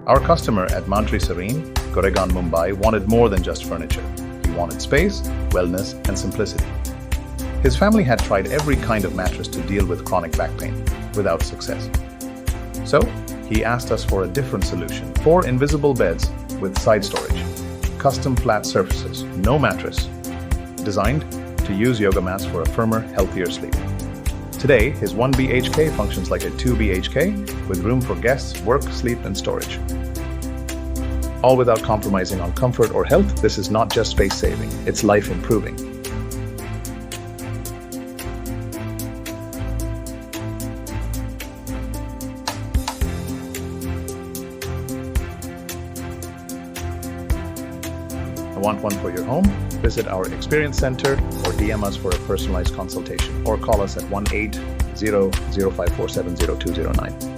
Our customer at Mantri Serene, Goregaon, Mumbai wanted more than just furniture. He wanted space, wellness, and simplicity. His family had tried every kind of mattress to deal with chronic back pain, without success. So, he asked us for a different solution. 4 invisible beds with side storage, custom flat surfaces, no mattress, designed to use yoga mats for a firmer, healthier sleep. Today, his 1 BHK functions like a 2 BHK with room for guests, work, sleep, and storage. All without compromising on comfort or health. This is not just space saving, it's life improving. Want one for your home? Visit our experience center or DM us for a personalized consultation or call us at 1-800-547-0209.